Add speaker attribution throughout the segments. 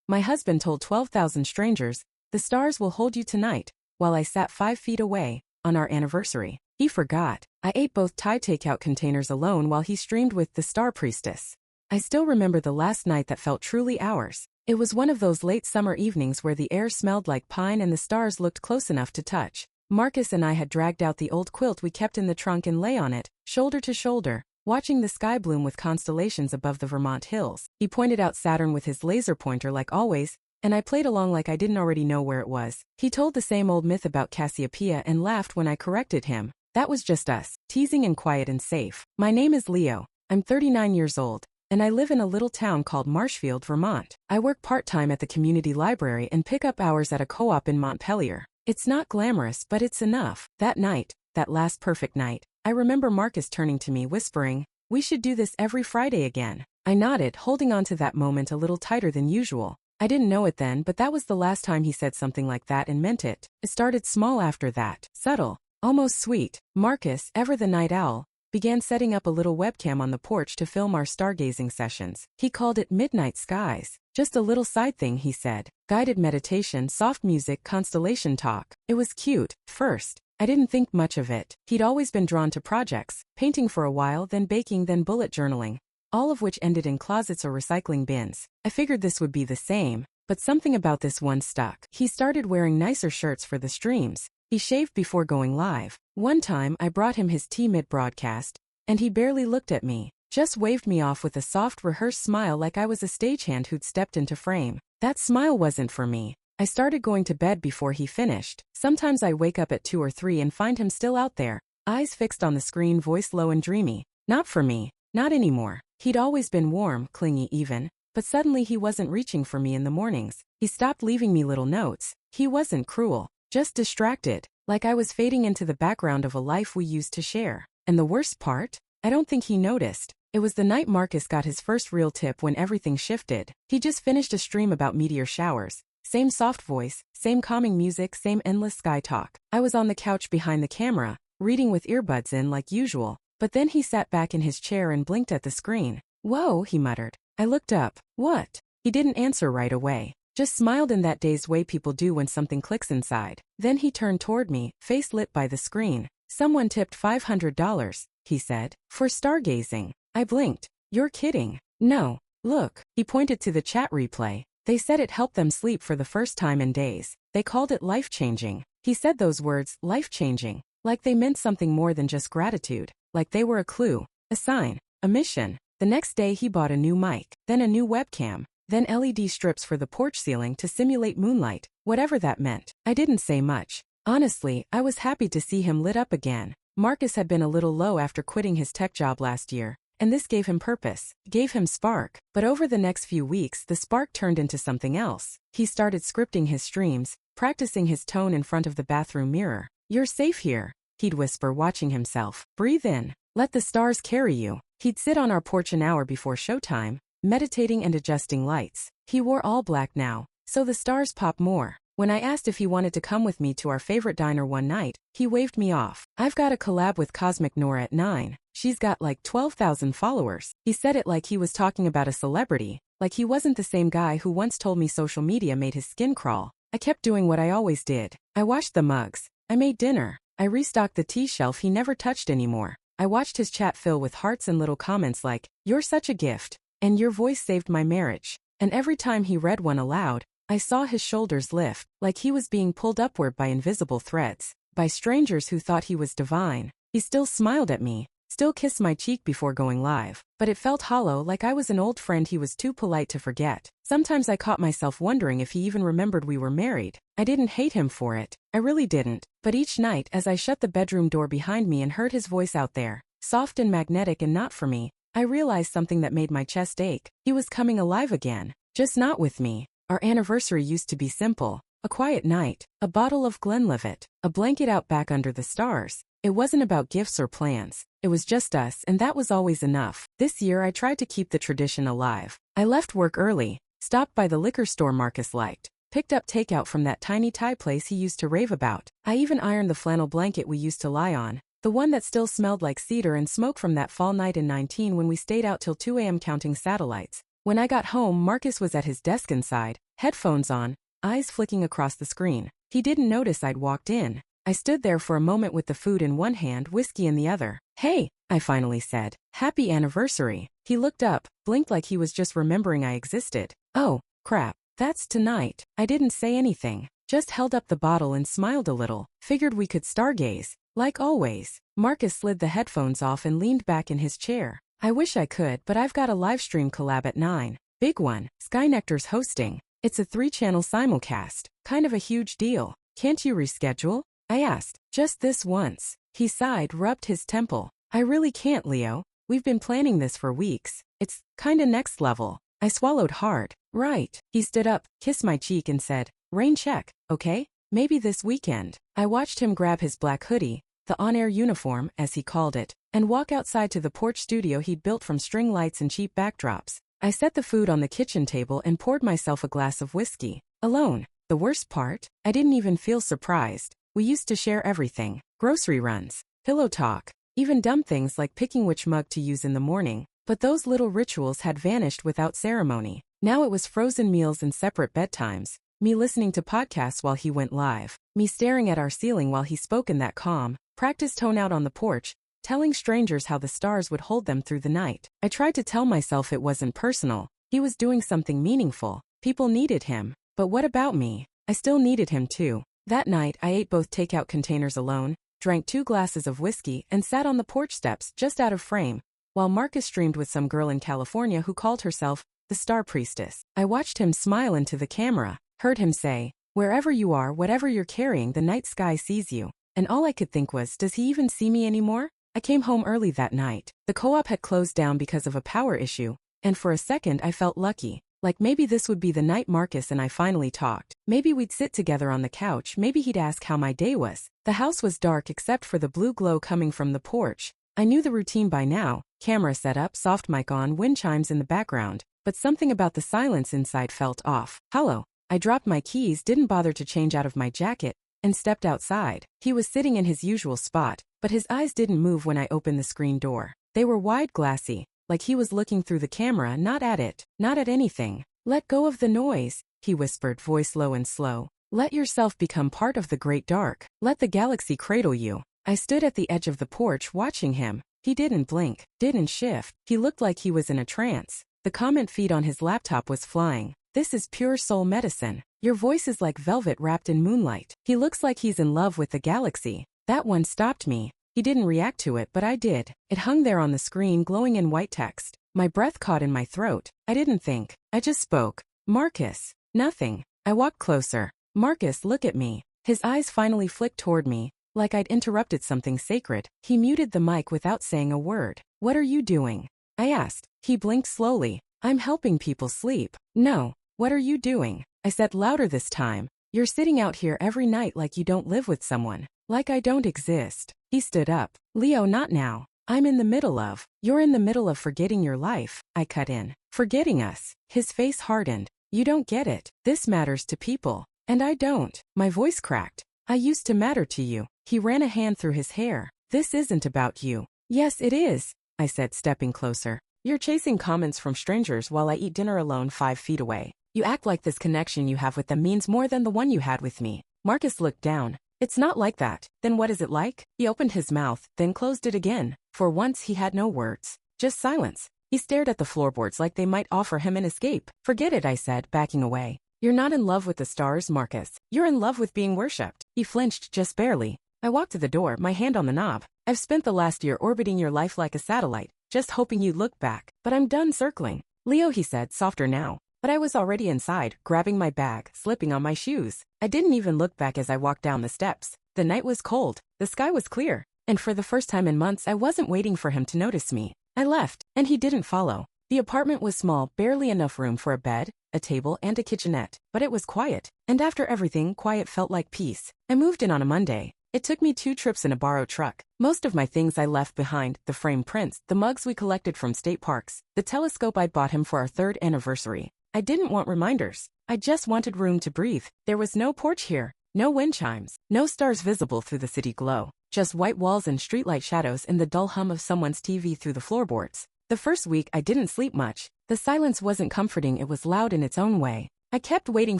Speaker 1: My husband told 12,000 strangers, the stars will hold you tonight, while I sat 5 feet away, on our anniversary. He forgot. I ate both Thai takeout containers alone while he streamed with the Star Priestess. I still remember the last night that felt truly ours. It was one of those late summer evenings where the air smelled like pine and the stars looked close enough to touch. Marcus and I had dragged out the old quilt we kept in the trunk and lay on it, shoulder to shoulder, watching the sky bloom with constellations above the Vermont hills. He pointed out Saturn with his laser pointer like always, and I played along like I didn't already know where it was. He told the same old myth about Cassiopeia and laughed when I corrected him. That was just us, teasing and quiet and safe. My name is Leo. I'm 39 years old, and I live in a little town called Marshfield, Vermont. I work part-time at the community library and pick up hours at a co-op in Montpelier. It's not glamorous, but it's enough. That night, that last perfect night, I remember Marcus turning to me whispering, "We should do this every Friday again." I nodded, holding on to that moment a little tighter than usual. I didn't know it then, but that was the last time he said something like that and meant it. It started small after that, subtle, almost sweet. Marcus, ever the night owl, began setting up a little webcam on the porch to film our stargazing sessions. He called it Midnight Skies. Just a little side thing, he said. Guided meditation, soft music, constellation talk. It was cute, first. I didn't think much of it. He'd always been drawn to projects, painting for a while, then baking, then bullet journaling, all of which ended in closets or recycling bins. I figured this would be the same, but something about this one stuck. He started wearing nicer shirts for the streams. He shaved before going live. One time I brought him his tea mid-broadcast, and he barely looked at me, just waved me off with a soft rehearsed smile like I was a stagehand who'd stepped into frame. That smile wasn't for me. I started going to bed before he finished. Sometimes I wake up at 2 or 3 and find him still out there, eyes fixed on the screen, voice low and dreamy. Not for me. Not anymore. He'd always been warm, clingy even, but suddenly he wasn't reaching for me in the mornings. He stopped leaving me little notes. He wasn't cruel, just distracted, like I was fading into the background of a life we used to share. And the worst part? I don't think he noticed. It was the night Marcus got his first real tip when everything shifted. He just finished a stream about meteor showers. Same soft voice, same calming music, same endless sky talk. I was on the couch behind the camera, reading with earbuds in like usual, but then he sat back in his chair and blinked at the screen. "Whoa," he muttered. I looked up. "What?" He didn't answer right away, just smiled in that dazed way people do when something clicks inside. Then he turned toward me, face lit by the screen. "Someone tipped $500, he said, for stargazing." I blinked. "You're kidding." "No. Look." He pointed to the chat replay. They said it helped them sleep for the first time in days. They called it life-changing. He said those words, life-changing, like they meant something more than just gratitude, like they were a clue, a sign, a mission. The next day he bought a new mic, then a new webcam, then LED strips for the porch ceiling to simulate moonlight, whatever that meant. I didn't say much. Honestly, I was happy to see him lit up again. Marcus had been a little low after quitting his tech job last year, and this gave him purpose, gave him spark. But over the next few weeks the spark turned into something else. He started scripting his streams, practicing his tone in front of the bathroom mirror. "You're safe here," he'd whisper, watching himself. "Breathe in. Let the stars carry you." He'd sit on our porch an hour before showtime, meditating and adjusting lights. He wore all black now, so the stars pop more. When I asked if he wanted to come with me to our favorite diner one night, he waved me off. "I've got a collab with Cosmic Nora at 9. She's got like 12,000 followers. He said it like he was talking about a celebrity, like he wasn't the same guy who once told me social media made his skin crawl. I kept doing what I always did. I washed the mugs. I made dinner. I restocked the tea shelf he never touched anymore. I watched his chat fill with hearts and little comments like, "You're such a gift," and "Your voice saved my marriage." And every time he read one aloud, I saw his shoulders lift, like he was being pulled upward by invisible threads, by strangers who thought he was divine. He still smiled at me, still kissed my cheek before going live, but it felt hollow, like I was an old friend he was too polite to forget. Sometimes I caught myself wondering if he even remembered we were married. I didn't hate him for it. I really didn't. But each night as I shut the bedroom door behind me and heard his voice out there, soft and magnetic and not for me, I realized something that made my chest ache. He was coming alive again, just not with me. Our anniversary used to be simple. A quiet night, a bottle of Glenlivet, a blanket out back under the stars. It wasn't about gifts or plans. It was just us, and that was always enough. This year I tried to keep the tradition alive. I left work early, stopped by the liquor store Marcus liked, picked up takeout from that tiny Thai place he used to rave about. I even ironed the flannel blanket we used to lie on, the one that still smelled like cedar and smoke from that fall night in 19 when we stayed out till 2 a.m. counting satellites. When I got home, Marcus was at his desk inside, headphones on, eyes flicking across the screen. He didn't notice I'd walked in. I stood there for a moment with the food in one hand, whiskey in the other. "Hey," I finally said. "Happy anniversary." He looked up, blinked like he was just remembering I existed. "Oh, crap. That's tonight." I didn't say anything, just held up the bottle and smiled a little. Figured we could stargaze. Like always. Marcus slid the headphones off and leaned back in his chair. "I wish I could, but I've got a livestream collab at 9. Big one. Sky Nectar's hosting. It's a 3-channel simulcast. Kind of a huge deal. Can't you reschedule?" I asked. "Just this once." He sighed, rubbed his temple. "I really can't, Leo. We've been planning this for weeks. It's kinda next level." I swallowed hard. "Right." He stood up, kissed my cheek and said, "Rain check, okay? Maybe this weekend." I watched him grab his black hoodie, the on-air uniform, as he called it, and walk outside to the porch studio he'd built from string lights and cheap backdrops. I set the food on the kitchen table and poured myself a glass of whiskey. Alone. The worst part? I didn't even feel surprised. We used to share everything. Grocery runs, pillow talk, even dumb things like picking which mug to use in the morning. But those little rituals had vanished without ceremony. Now it was frozen meals and separate bedtimes. Me listening to podcasts while he went live. Me staring at our ceiling while he spoke in that calm, practiced tone out on the porch, telling strangers how the stars would hold them through the night. I tried to tell myself it wasn't personal. He was doing something meaningful. People needed him. But what about me? I still needed him too. That night, I ate both takeout containers alone, drank 2 glasses of whiskey, and sat on the porch steps, just out of frame, while Marcus streamed with some girl in California who called herself the Star Priestess. I watched him smile into the camera, heard him say, "Wherever you are, whatever you're carrying, the night sky sees you." And all I could think was, does he even see me anymore? I came home early that night. The co-op had closed down because of a power issue, and for a second I felt lucky. Like maybe this would be the night Marcus and I finally talked. Maybe we'd sit together on the couch, maybe he'd ask how my day was. The house was dark except for the blue glow coming from the porch. I knew the routine by now. Camera set up, soft mic on, wind chimes in the background. But something about the silence inside felt off. Hello. I dropped my keys, didn't bother to change out of my jacket, and stepped outside. He was sitting in his usual spot, but his eyes didn't move when I opened the screen door. They were wide, glassy, like he was looking through the camera, not at it, not at anything. "Let go of the noise," he whispered, voice low and slow. "Let yourself become part of the great dark. Let the galaxy cradle you." I stood at the edge of the porch watching him. He didn't blink, didn't shift. He looked like he was in a trance. The comment feed on his laptop was flying. "This is pure soul medicine. Your voice is like velvet wrapped in moonlight. He looks like he's in love with the galaxy." That one stopped me. He didn't react to it, but I did. It hung there on the screen, glowing in white text. My breath caught in my throat. I didn't think. I just spoke. "Marcus." "Nothing." I walked closer. "Marcus, look at me." His eyes finally flicked toward me, like I'd interrupted something sacred. He muted the mic without saying a word. "What are you doing?" I asked. He blinked slowly. "I'm helping people sleep." "No. What are you doing?" I said louder this time. "You're sitting out here every night like you don't live with someone. Like I don't exist." He stood up. "Leo, not now. I'm in the middle of." "You're in the middle of forgetting your life," I cut in. "Forgetting us." His face hardened. "You don't get it. This matters to people. And I don't." My voice cracked. "I used to matter to you." He ran a hand through his hair. "This isn't about you." "Yes, it is," I said, stepping closer. "You're chasing comments from strangers while I eat dinner alone 5 feet away. You act like this connection you have with them means more than the one you had with me." Marcus looked down. "It's not like that." "Then what is it like?" He opened his mouth, then closed it again. For once he had no words. Just silence. He stared at the floorboards like they might offer him an escape. "Forget it," I said, backing away. "You're not in love with the stars, Marcus. You're in love with being worshipped." He flinched just barely. I walked to the door, my hand on the knob. "I've spent the last year orbiting your life like a satellite, just hoping you'd look back. But I'm done circling." "Leo," he said, softer now. But I was already inside, grabbing my bag, slipping on my shoes. I didn't even look back as I walked down the steps. The night was cold. The sky was clear. And for the first time in months, I wasn't waiting for him to notice me. I left, and he didn't follow. The apartment was small, barely enough room for a bed, a table, and a kitchenette. But it was quiet. And after everything, quiet felt like peace. I moved in on a Monday. It took me 2 trips in a borrowed truck. Most of my things I left behind, the framed prints, the mugs we collected from state parks, the telescope I'd bought him for our 3rd anniversary. I didn't want reminders. I just wanted room to breathe. There was no porch here, no wind chimes, no stars visible through the city glow, just white walls and streetlight shadows and the dull hum of someone's TV through the floorboards. The first week I didn't sleep much. The silence wasn't comforting, it was loud in its own way. I kept waiting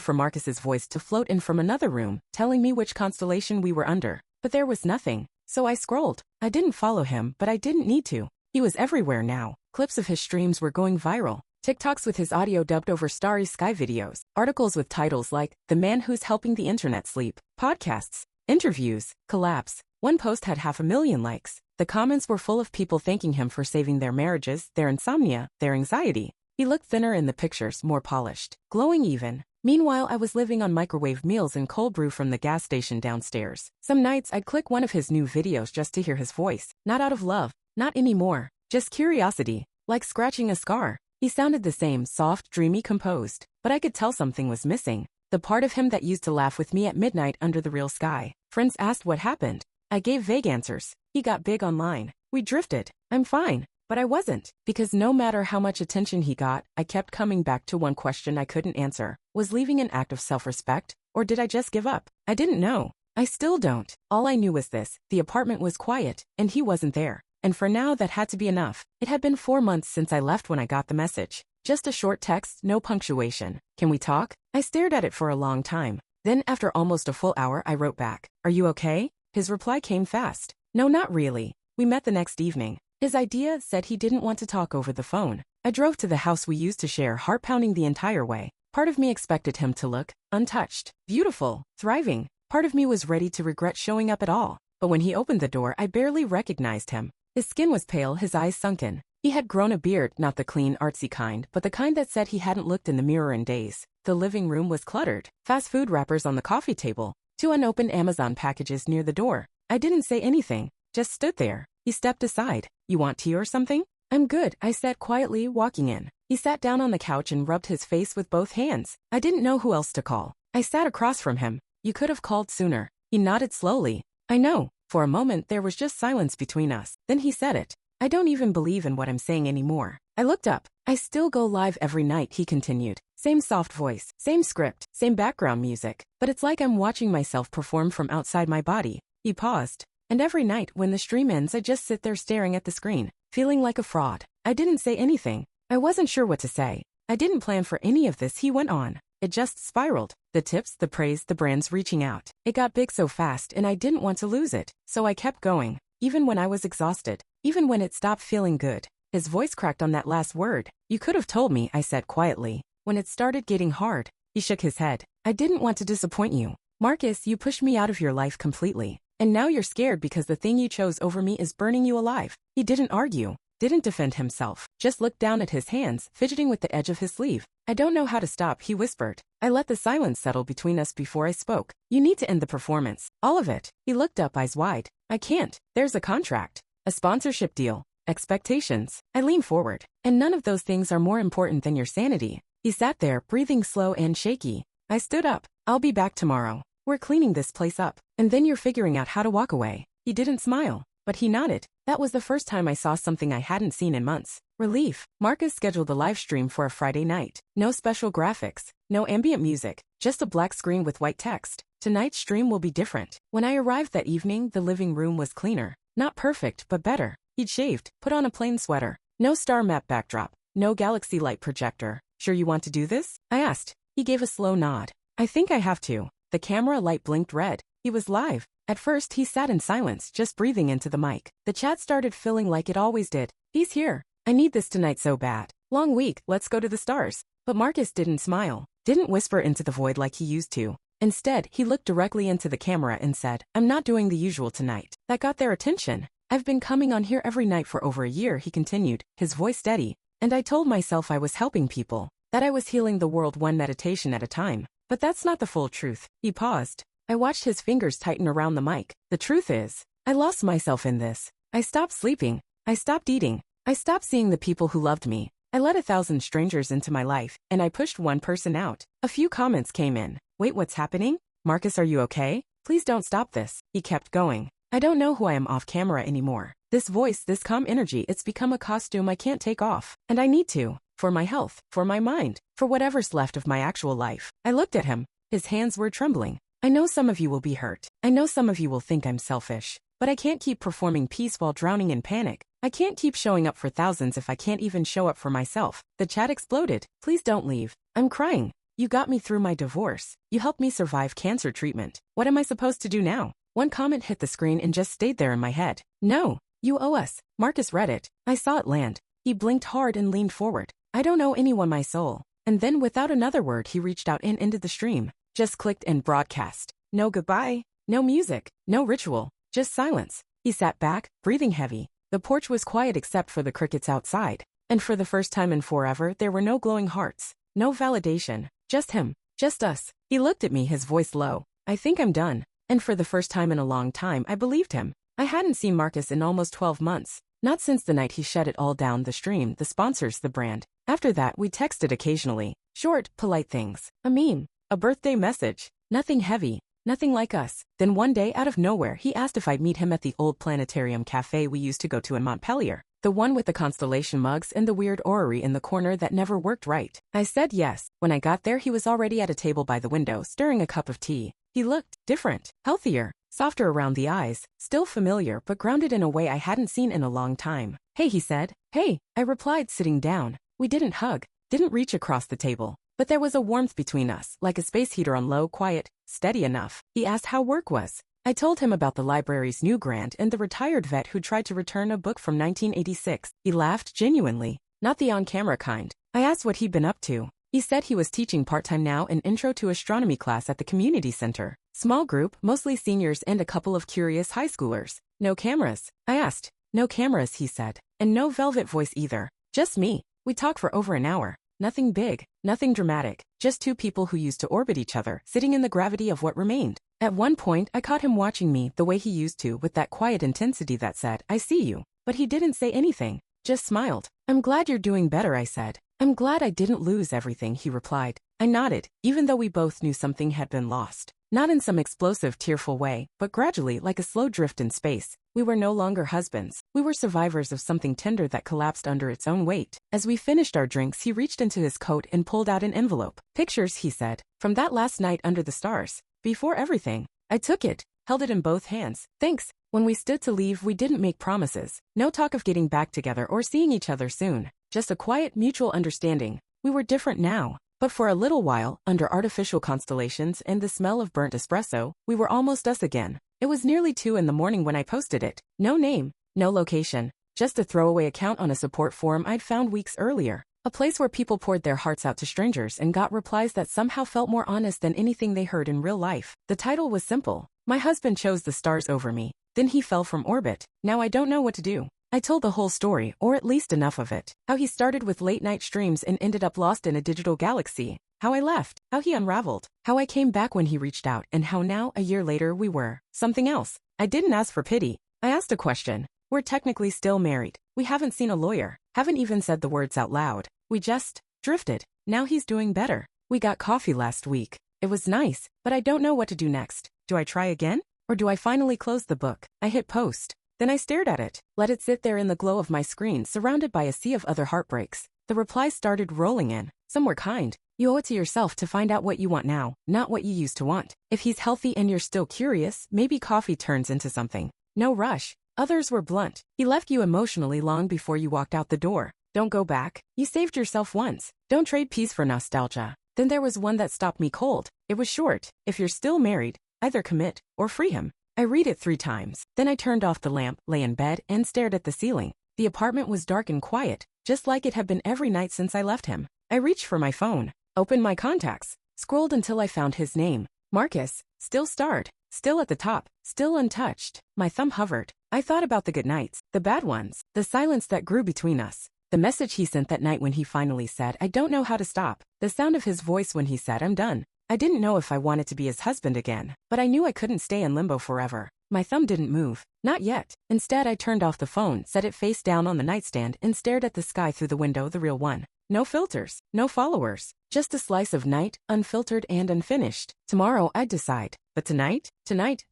Speaker 1: for Marcus's voice to float in from another room, telling me which constellation we were under. But there was nothing, so I scrolled. I didn't follow him, but I didn't need to. He was everywhere now. Clips of his streams were going viral. TikToks with his audio dubbed over starry sky videos. Articles with titles like, "The Man Who's Helping the Internet Sleep." Podcasts. Interviews. Collapse. One post had 500,000 likes. The comments were full of people thanking him for saving their marriages, their insomnia, their anxiety. He looked thinner in the pictures, more polished. Glowing even. Meanwhile, I was living on microwave meals and cold brew from the gas station downstairs. Some nights, I'd click one of his new videos just to hear his voice. Not out of love. Not anymore. Just curiosity. Like scratching a scar. He sounded the same, soft, dreamy, composed. But I could tell something was missing. The part of him that used to laugh with me at midnight under the real sky. Friends asked what happened. I gave vague answers. He got big online. We drifted. I'm fine. But I wasn't, because no matter how much attention he got, I kept coming back to one question I couldn't answer. Was leaving an act of self-respect, or did I just give up? I didn't know. I still don't. All I knew was this: the apartment was quiet, and he wasn't there. And for now, that had to be enough. It had been 4 months since I left when I got the message. Just a short text, no punctuation. "Can we talk?" I stared at it for a long time. Then, after almost a full hour, I wrote back, "Are you okay?" His reply came fast. "No, not really." We met the next evening. His idea said he didn't want to talk over the phone. I drove to the house we used to share, heart pounding the entire way. Part of me expected him to look untouched, beautiful, thriving. Part of me was ready to regret showing up at all. But when he opened the door, I barely recognized him. His skin was pale, his eyes sunken. He had grown a beard, not the clean, artsy kind, but the kind that said he hadn't looked in the mirror in days. The living room was cluttered. Fast food wrappers on the coffee table. 2 unopened Amazon packages near the door. I didn't say anything, just stood there. He stepped aside. "You want tea or something?" "I'm good," I said quietly, walking in. He sat down on the couch and rubbed his face with both hands. I didn't know who else to call. I sat across from him. "You could have called sooner." He nodded slowly. "I know." For a moment, there was just silence between us. Then he said it. "I don't even believe in what I'm saying anymore." I looked up. "I still go live every night," he continued. Same soft voice, same script, same background music. But it's like I'm watching myself perform from outside my body. He paused. "And every night when the stream ends, I just sit there staring at the screen, feeling like a fraud." I didn't say anything. I wasn't sure what to say. I didn't plan for any of this, he went on. It just spiraled. The tips, the praise, the brands reaching out. It got big so fast and I didn't want to lose it. So I kept going, even when I was exhausted, even when it stopped feeling good. His voice cracked on that last word. "You could have told me," I said quietly. "When it started getting hard." He shook his head. "I didn't want to disappoint you. Marcus, you pushed me out of your life completely. And now you're scared because the thing you chose over me is burning you alive." He didn't argue, didn't defend himself, just looked down at his hands, fidgeting with the edge of his sleeve. "I don't know how to stop," he whispered. I let the silence settle between us before I spoke. "You need to end the performance. All of it." He looked up, eyes wide. "I can't. There's a contract. A sponsorship deal. Expectations." I leaned forward. "And none of those things are more important than your sanity." He sat there, breathing slow and shaky. I stood up. "I'll be back tomorrow. We're cleaning this place up. And then you're figuring out how to walk away." He didn't smile, but he nodded. That was the first time I saw something I hadn't seen in months. Relief. Marcus scheduled the live stream for a Friday night. No special graphics, no ambient music, just a black screen with white text. Tonight's stream will be different. When I arrived that evening, the living room was cleaner. Not perfect, but better. He'd shaved, put on a plain sweater. No star map backdrop, no galaxy light projector. "Sure you want to do this?" I asked. He gave a slow nod. "I think I have to." The camera light blinked red. He was live. At first, he sat in silence, just breathing into the mic. The chat started filling like it always did. "He's here. I need this tonight so bad. Long week, let's go to the stars." But Marcus didn't smile, didn't whisper into the void like he used to. Instead, he looked directly into the camera and said, "I'm not doing the usual tonight." That got their attention. "I've been coming on here every night for over a year," he continued, his voice steady. "And I told myself I was helping people, that I was healing the world one meditation at a time. But that's not the full truth." He paused. I watched his fingers tighten around the mic. "The truth is, I lost myself in this. I stopped sleeping. I stopped eating. I stopped seeing the people who loved me. I let 1,000 strangers into my life, and I pushed one person out." A few comments came in. "Wait, what's happening? Marcus, are you okay? Please don't stop this." He kept going. "I don't know who I am off camera anymore. This voice, this calm energy, it's become a costume I can't take off. And I need to. For my health, for my mind, for whatever's left of my actual life." I looked at him. His hands were trembling. "I know some of you will be hurt. I know some of you will think I'm selfish. But I can't keep performing peace while drowning in panic. I can't keep showing up for thousands if I can't even show up for myself. The chat exploded. Please don't leave. I'm crying. You got me through my divorce. You helped me survive cancer treatment. What am I supposed to do now? One comment hit the screen and just stayed there in my head. No, you owe us. Marcus read it. I saw it land. He blinked hard and leaned forward. I don't owe anyone my soul. And then without another word he reached out and ended the stream. Just clicked and broadcast. No goodbye. No music. No ritual. Just silence. He sat back, breathing heavy. The porch was quiet except for the crickets outside. And for the first time in forever there were no glowing hearts. No validation. Just him. Just us. He looked at me, his voice low. I think I'm done. And for the first time in a long time I believed him. I hadn't seen Marcus in almost 12 months. Not since the night he shut it all down, the stream, the sponsors, the brand. After that we texted occasionally. Short, polite things. A meme. A birthday message. Nothing heavy. Nothing like us. Then one day out of nowhere he asked if I'd meet him at the old planetarium cafe we used to go to in Montpelier. The one with the constellation mugs and the weird orrery in the corner that never worked right. I said yes. When I got there he was already at a table by the window stirring a cup of tea. He looked different, healthier, softer around the eyes, still familiar but grounded in a way I hadn't seen in a long time. Hey, he said. Hey, I replied, sitting down. We didn't hug, didn't reach across the table. But there was a warmth between us, like a space heater on low, quiet, steady enough. He asked how work was. I told him about the library's new grant and the retired vet who tried to return a book from 1986. He laughed genuinely, not the on-camera kind. I asked what he'd been up to. He said he was teaching part-time now an intro to astronomy class at the community center. Small group, mostly seniors and a couple of curious high schoolers. No cameras. I asked. No cameras, he said. And no velvet voice either. Just me. We talked for over an hour. Nothing big, nothing dramatic, just two people who used to orbit each other, sitting in the gravity of what remained. At one point, I caught him watching me the way he used to, with that quiet intensity that said, I see you. But he didn't say anything, just smiled. I'm glad you're doing better, I said. I'm glad I didn't lose everything, he replied. I nodded, even though we both knew something had been lost. Not in some explosive, tearful way, but gradually, like a slow drift in space. We were no longer husbands. We were survivors of something tender that collapsed under its own weight. As we finished our drinks, he reached into his coat and pulled out an envelope. Pictures, he said, from that last night under the stars. Before everything. I took it, held it in both hands. Thanks. When we stood to leave, we didn't make promises. No talk of getting back together or seeing each other soon. Just a quiet, mutual understanding. We were different now. But for a little while, under artificial constellations and the smell of burnt espresso, we were almost us again. It was nearly 2 in the morning when I posted it. No name, no location, just a throwaway account on a support forum I'd found weeks earlier. A place where people poured their hearts out to strangers and got replies that somehow felt more honest than anything they heard in real life. The title was simple. My husband chose the stars over me. Then he fell from orbit. Now I don't know what to do. I told the whole story, or at least enough of it. How he started with late-night streams and ended up lost in a digital galaxy. How I left. How he unraveled. How I came back when he reached out, and how now, a year later, we were something else. I didn't ask for pity. I asked a question. We're technically still married. We haven't seen a lawyer. Haven't even said the words out loud. We just drifted. Now he's doing better. We got coffee last week. It was nice, but I don't know what to do next. Do I try again? Or do I finally close the book? I hit post. Then I stared at it, let it sit there in the glow of my screen, surrounded by a sea of other heartbreaks. The replies started rolling in. Some were kind. You owe it to yourself to find out what you want now, not what you used to want. If he's healthy and you're still curious, maybe coffee turns into something. No rush. Others were blunt. He left you emotionally long before you walked out the door. Don't go back. You saved yourself once. Don't trade peace for nostalgia. Then there was one that stopped me cold. It was short. If you're still married, either commit or free him. I read it 3 times. Then I turned off the lamp, lay in bed, and stared at the ceiling. The apartment was dark and quiet, just like it had been every night since I left him. I reached for my phone, opened my contacts, scrolled until I found his name. Marcus, still starred, still at the top, still untouched. My thumb hovered. I thought about the good nights, the bad ones, the silence that grew between us. The message he sent that night when he finally said, I don't know how to stop. The sound of his voice when he said, I'm done. I didn't know if I wanted to be his husband again, but I knew I couldn't stay in limbo forever. My thumb didn't move. Not yet. Instead, I turned off the phone, set it face down on the nightstand, and stared at the sky through the window, the real one. No filters, no followers. Just a slice of night, unfiltered and unfinished. Tomorrow, I'd decide. But tonight,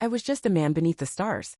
Speaker 1: I was just a man beneath the stars.